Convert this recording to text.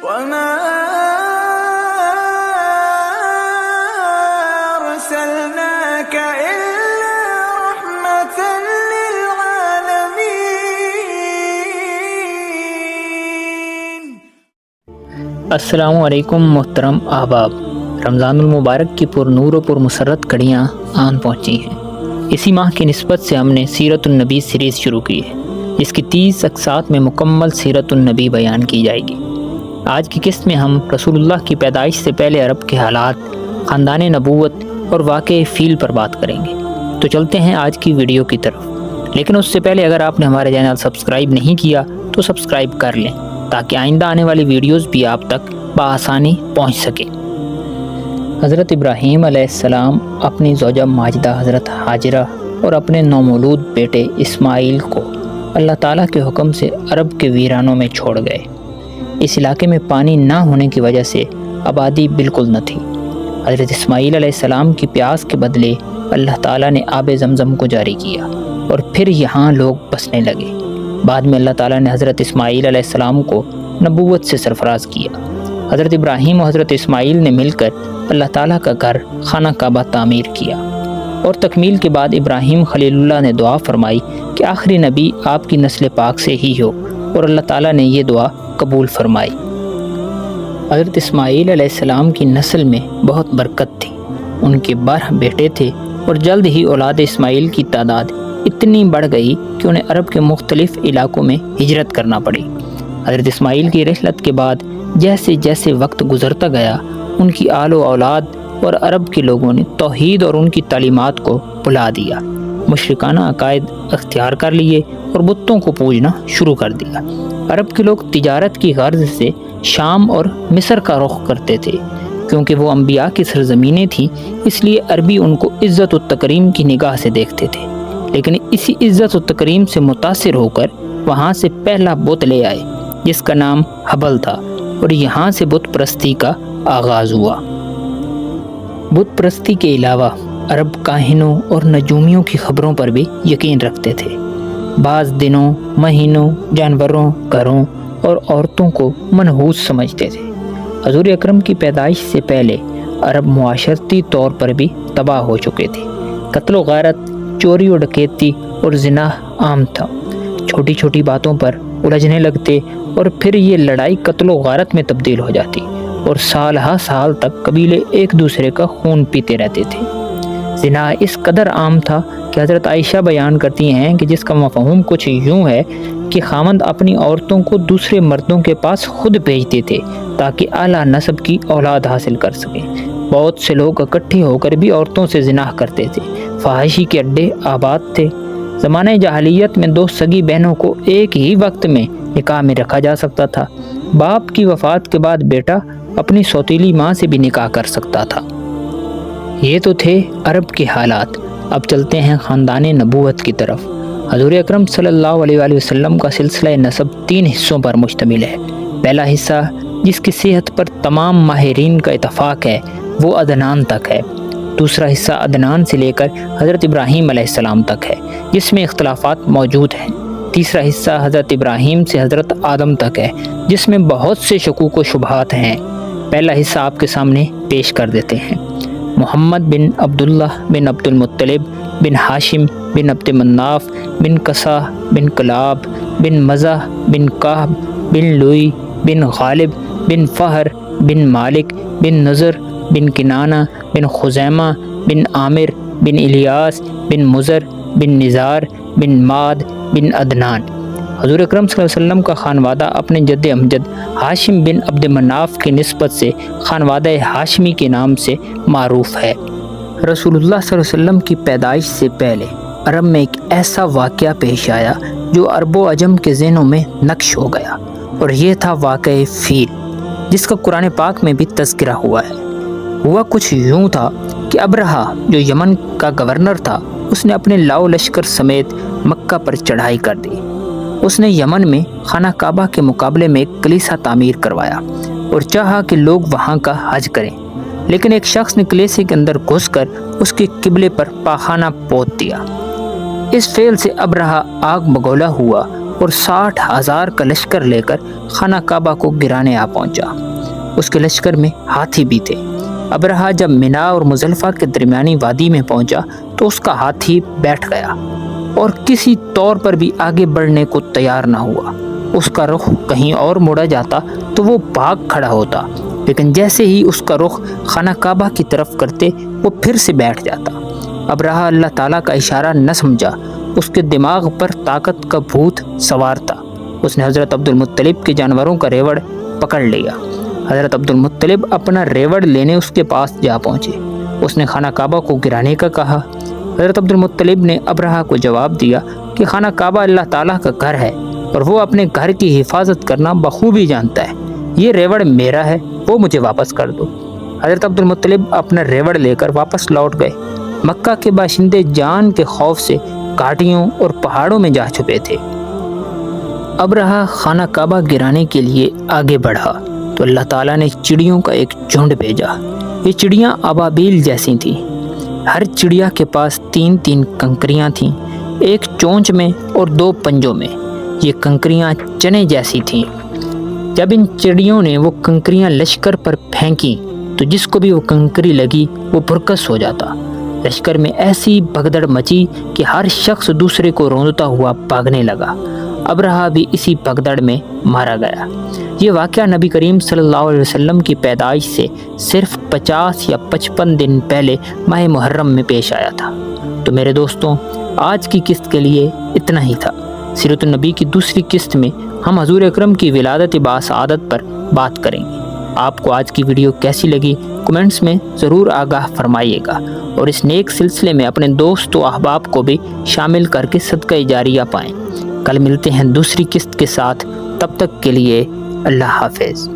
وما أرسلناك إلا رحمة للعالمين۔ السلام علیکم محترم احباب، رمضان المبارک کی پر نور و پر مسرت کڑیاں آن پہنچی ہیں۔ اسی ماہ کی نسبت سے ہم نے سیرت النبی سیریز شروع کی ہے، جس کی 30 اقساط میں مکمل سیرت النبی بیان کی جائے گی۔ آج کی قسط میں ہم رسول اللہ کی پیدائش سے پہلے عرب کے حالات، خاندان نبوت اور واقع فیل پر بات کریں گے۔ تو چلتے ہیں آج کی ویڈیو کی طرف، لیکن اس سے پہلے اگر آپ نے ہمارے چینل سبسکرائب نہیں کیا تو سبسکرائب کر لیں تاکہ آئندہ آنے والی ویڈیوز بھی آپ تک بآسانی پہنچ سکے۔ حضرت ابراہیم علیہ السلام اپنی زوجہ ماجدہ حضرت حاجرہ اور اپنے نومولود بیٹے اسماعیل کو اللہ تعالیٰ کے حکم سے عرب کے ویرانوں میں چھوڑ گئے۔ اس علاقے میں پانی نہ ہونے کی وجہ سے آبادی بالکل نہ تھی۔ حضرت اسماعیل علیہ السلام کی پیاس کے بدلے اللہ تعالیٰ نے آب زمزم کو جاری کیا اور پھر یہاں لوگ بسنے لگے۔ بعد میں اللہ تعالیٰ نے حضرت اسماعیل علیہ السلام کو نبوت سے سرفراز کیا۔ حضرت ابراہیم و حضرت اسماعیل نے مل کر اللہ تعالیٰ کا گھر خانہ کعبہ تعمیر کیا، اور تکمیل کے بعد ابراہیم خلیل اللہ نے دعا فرمائی کہ آخری نبی آپ کی نسل پاک سے ہی ہو، اور اللہ تعالیٰ نے یہ دعا قبول فرمائی۔ حضرت اسماعیل علیہ السلام کی نسل میں بہت برکت تھی۔ ان کے 12 بیٹے تھے، اور جلد ہی اولاد اسماعیل کی تعداد اتنی بڑھ گئی کہ انہیں عرب کے مختلف علاقوں میں ہجرت کرنا پڑی۔ حضرت اسماعیل کی رحلت کے بعد جیسے جیسے وقت گزرتا گیا، ان کی آل و اولاد اور عرب کے لوگوں نے توحید اور ان کی تعلیمات کو بھلا دیا، مشرکانہ عقائد اختیار کر لیے اور بتوں کو پوجنا شروع کر دیا۔ عرب کے لوگ تجارت کی غرض سے شام اور مصر کا رخ کرتے تھے۔ کیونکہ وہ انبیاء کی سرزمینیں تھیں، اس لیے عربی ان کو عزت و تکریم کی نگاہ سے دیکھتے تھے، لیکن اسی عزت و تکریم سے متاثر ہو کر وہاں سے پہلا بت لے آئے جس کا نام حبل تھا، اور یہاں سے بت پرستی کا آغاز ہوا۔ بت پرستی کے علاوہ عرب کاہنوں اور نجومیوں کی خبروں پر بھی یقین رکھتے تھے۔ بعض دنوں، مہینوں، جانوروں، گھروں اور عورتوں کو منحوس سمجھتے تھے۔ حضور اکرم کی پیدائش سے پہلے عرب معاشرتی طور پر بھی تباہ ہو چکے تھے۔ قتل و غارت، چوری و ڈکیتی اور زنا عام تھا۔ چھوٹی چھوٹی باتوں پر الجھنے لگتے اور پھر یہ لڑائی قتل و غارت میں تبدیل ہو جاتی، اور سال ہا سال تک قبیلے ایک دوسرے کا خون پیتے رہتے تھے۔ زنا اس قدر عام تھا کہ حضرت عائشہ بیان کرتی ہیں کہ جس کا مفہوم کچھ یوں ہے کہ خاوند اپنی عورتوں کو دوسرے مردوں کے پاس خود بھیجتے تھے تاکہ اعلیٰ نسب کی اولاد حاصل کر سکیں۔ بہت سے لوگ اکٹھے ہو کر بھی عورتوں سے زنا کرتے تھے۔ فحاشی کے اڈے آباد تھے۔ زمانہ جاہلیت میں 2 سگی بہنوں کو ایک ہی وقت میں نکاح میں رکھا جا سکتا تھا۔ باپ کی وفات کے بعد بیٹا اپنی سوتیلی ماں سے بھی نکاح کر سکتا تھا۔ یہ تو تھے عرب کے حالات۔ اب چلتے ہیں خاندان نبوت کی طرف۔ حضور اکرم صلی اللہ علیہ وآلہ وسلم کا سلسلہ نسب 3 حصوں پر مشتمل ہے۔ پہلا حصہ، جس کی صحت پر تمام ماہرین کا اتفاق ہے، وہ عدنان تک ہے۔ دوسرا حصہ عدنان سے لے کر حضرت ابراہیم علیہ السلام تک ہے، جس میں اختلافات موجود ہیں۔ تیسرا حصہ حضرت ابراہیم سے حضرت آدم تک ہے، جس میں بہت سے شکوک و شبہات ہیں۔ پہلا حصہ آپ کے سامنے پیش کر دیتے ہیں۔ محمد بن عبداللہ بن عبد المطلب بن ہاشم بن عبد مناف بن قصا بن کلاب بن مزہ بن کعب بن لوئی بن غالب بن فہر بن مالک بن نضر بن کنانہ بن خزیمہ بن عامر بن الیاس بن مضر بن نزار بن ماد بن عدنان۔ حضور اکرم صلی اللہ علیہ وسلم کا خانوادہ اپنے جد امجد ہاشم بن عبد مناف کی نسبت سے خانوادہ ہاشمی کے نام سے معروف ہے۔ رسول اللہ صلی اللہ علیہ وسلم کی پیدائش سے پہلے عرب میں ایک ایسا واقعہ پیش آیا جو عرب و عجم کے ذہنوں میں نقش ہو گیا، اور یہ تھا واقعہ فیل، جس کا قرآن پاک میں بھی تذکرہ ہوا ہے۔ ہوا کچھ یوں تھا کہ ابرہہ جو یمن کا گورنر تھا، اس نے اپنے لاؤ لشکر سمیت مکہ پر چڑھائی کر دی۔ اس نے یمن میں خانہ کعبہ کے مقابلے میں ایک کلیسا تعمیر کروایا اور چاہا کہ لوگ وہاں کا حج کریں، لیکن ایک شخص نے کلیسے کے اندر گھس کر اس کے قبلے پر پاخانہ پوت دیا۔ اس فعل سے ابرہہ آگ بگولا ہوا اور 60,000 کا لشکر لے کر خانہ کعبہ کو گرانے آ پہنچا۔ اس کے لشکر میں ہاتھی بھی تھے۔ ابرہہ جب منا اور مزدلفہ کے درمیانی وادی میں پہنچا تو اس کا ہاتھی بیٹھ گیا اور کسی طور پر بھی آگے بڑھنے کو تیار نہ ہوا۔ اس کا رخ کہیں اور مڑا جاتا تو وہ بھاگ کھڑا ہوتا، لیکن جیسے ہی اس کا رخ خانہ کعبہ کی طرف کرتے وہ پھر سے بیٹھ جاتا۔ ابرہہ اللہ تعالیٰ کا اشارہ نہ سمجھا، اس کے دماغ پر طاقت کا بھوت سوار تھا۔ اس نے حضرت عبد المطلب کے جانوروں کا ریوڑ پکڑ لیا۔ حضرت عبد المطلب اپنا ریوڑ لینے اس کے پاس جا پہنچے۔ اس نے خانہ کعبہ کو گرانے کا کہا۔ حضرت عبد المطلب نے ابرہہ کو جواب دیا کہ خانہ کعبہ اللہ تعالیٰ کا گھر ہے اور وہ اپنے گھر کی حفاظت کرنا بخوبی جانتا ہے۔ یہ ریوڑ میرا ہے، وہ مجھے واپس کر دو۔ حضرت عبد المطلب اپنا ریوڑ لے کر واپس لوٹ گئے۔ مکہ کے باشندے جان کے خوف سے گھاٹیوں اور پہاڑوں میں جا چھپے تھے۔ ابرہہ خانہ کعبہ گرانے کے لیے آگے بڑھا تو اللہ تعالیٰ نے چڑیوں کا ایک جھنڈ بھیجا۔ یہ چڑیاں ابابیل جیسی تھیں۔ ہر چڑیا کے پاس 3 کنکریاں تھیں، ایک چونچ میں اور 2 پنجوں میں۔ یہ کنکریاں چنے جیسی تھیں۔ جب ان چڑیوں نے وہ کنکریاں لشکر پر پھینکی تو جس کو بھی وہ کنکری لگی وہ بھرکس ہو جاتا۔ لشکر میں ایسی بھگدڑ مچی کہ ہر شخص دوسرے کو روندتا ہوا بھاگنے لگا۔ ابرہہ بھی اسی بھگدڑ میں مارا گیا۔ یہ واقعہ نبی کریم صلی اللہ علیہ وسلم کی پیدائش سے صرف 50 یا 55 دن پہلے ماہ محرم میں پیش آیا تھا۔ تو میرے دوستوں، آج کی قسط کے لیے اتنا ہی تھا۔ سیرت النبی کی دوسری قسط میں ہم حضور اکرم کی ولادت باسعادت پر بات کریں گے۔ آپ کو آج کی ویڈیو کیسی لگی کمنٹس میں ضرور آگاہ فرمائیے گا، اور اس نیک سلسلے میں اپنے دوست و احباب کو بھی شامل کر کے صدقہ جاریہ پائیں۔ کل ملتے ہیں دوسری قسط کے ساتھ، تب تک کے لیے اللہ حافظ۔